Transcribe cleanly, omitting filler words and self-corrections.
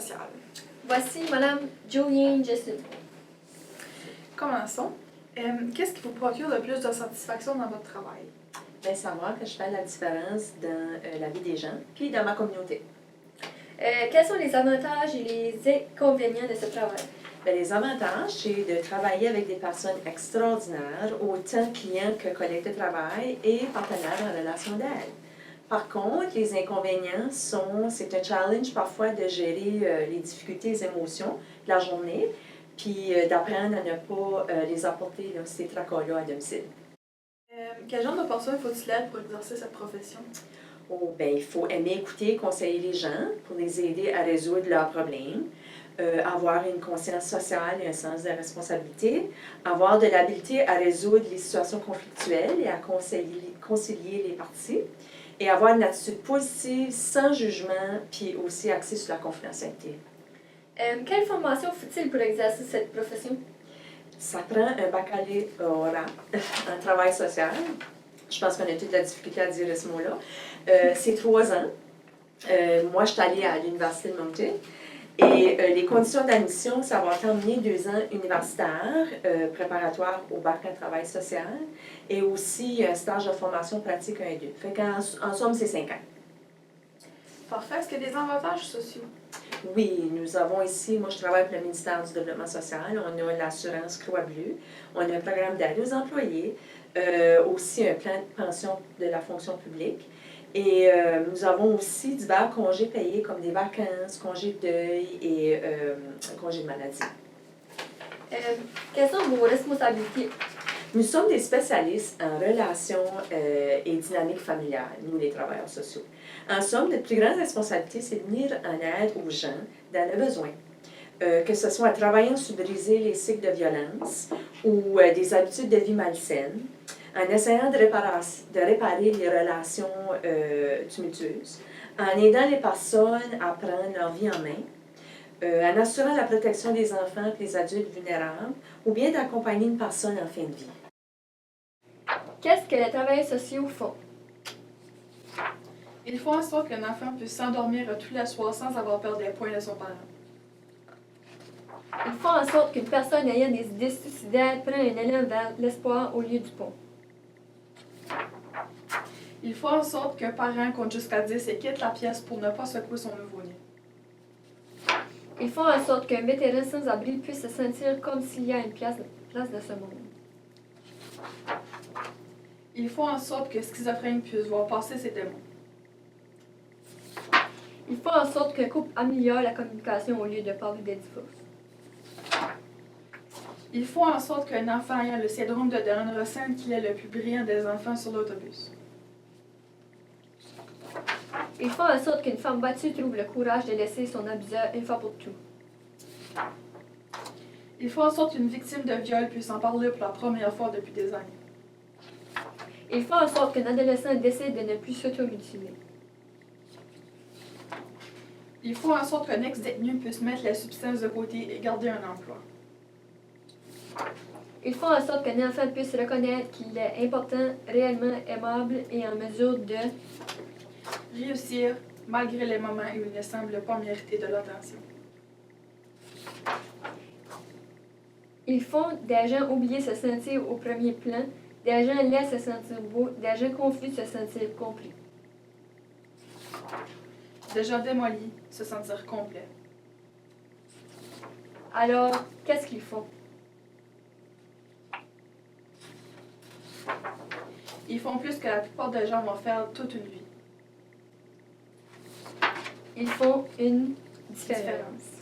sociale. Voici Madame Julian Jessup. Commençons. Qu'est-ce qui vous procure le plus de satisfaction dans votre travail? Bien, savoir que je fais la différence dans la vie des gens, puis dans ma communauté. Quels sont les avantages et les inconvénients de ce travail? Bien, les avantages, c'est de travailler avec des personnes extraordinaires, autant clients que collègues de travail et partenaires en relation d'aide. Par contre, les inconvénients c'est un challenge parfois de gérer les difficultés et les émotions de la journée, puis d'apprendre à ne pas les apporter, ces tracas-là, à domicile. Quel genre de personne faut-il être pour exercer cette profession? Oh, bien, il faut aimer écouter et conseiller les gens pour les aider à résoudre leurs problèmes, avoir une conscience sociale et un sens de responsabilité, avoir de l'habileté à résoudre les situations conflictuelles et à concilier les parties, et avoir une attitude positive, sans jugement, puis aussi axée sur la confidentialité. Quelle formation faut-il pour exercer cette profession? Ça prend un baccalauréat en travail social. Je pense qu'on a toute la difficulté à dire ce mot-là. C'est 3 ans. Moi, je suis allée à l'Université de Moncton. Et les conditions d'admission, c'est avoir terminé 2 ans universitaires, préparatoires au bac en travail social, et aussi un stage de formation pratique 1 et 2. Fait qu'en somme, c'est 5 ans. Parfait. Est-ce qu'il y a des avantages sociaux? Oui, nous avons ici, moi je travaille avec le ministère du Développement social, on a l'assurance Croix Bleue, on a un programme d'aide aux employés, aussi un plan de pension de la fonction publique. Et nous avons aussi divers congés payés comme des vacances, congés de deuil et congés de maladie. Quelles sont vos responsabilités? Nous sommes des spécialistes en relations et dynamiques familiales, nous les travailleurs sociaux. En somme, notre plus grande responsabilité, c'est de venir en aide aux gens dans le besoin. Que ce soit en travaillant sur briser les cycles de violence ou des habitudes de vie malsaines, en essayant de réparer les relations tumultueuses, en aidant les personnes à prendre leur vie en main, en assurant la protection des enfants et des adultes vulnérables, ou bien d'accompagner une personne en fin de vie. Qu'est-ce que les travailleurs sociaux font? Il faut en sorte qu'un enfant puisse s'endormir tous les soirs sans avoir peur des poings de son parent. Ils font en sorte qu'une personne ayant des idées suicidaires prenne un élan vers l'espoir au lieu du pont. Il faut en sorte qu'un parent compte jusqu'à 10 et quitte la pièce pour ne pas secouer son nouveau-né. Ils font en sorte qu'un vétéran sans abri puisse se sentir comme s'il y a une place de ce monde. Il faut en sorte que schizophrène puisse voir passer ses démons. Il faut en sorte qu'un couple améliore la communication au lieu de parler des divorces. Il faut en sorte qu'un enfant ayant le syndrome de Down ressente qu'il est le plus brillant des enfants sur l'autobus. Il faut en sorte qu'une femme battue trouve le courage de laisser son abuseur une fois pour tout. Il faut en sorte qu'une victime de viol puisse en parler pour la première fois depuis des années. Il faut en sorte qu'un adolescent décide de ne plus s'automutiler. Il faut en sorte qu'un ex-détenu puisse mettre la substance de côté et garder un emploi. Il faut en sorte qu'un enfant puisse reconnaître qu'il est important, réellement aimable et en mesure de réussir malgré les moments où il ne semble pas mériter de l'attention. Ils font des gens oubliés se sentir au premier plan, des gens laids se sentir beaux, des gens confus se sentir compris. Des gens démolis se sentir complets. Alors, qu'est-ce qu'ils font? Ils font plus que la plupart des gens vont faire toute une vie. Ils font une différence.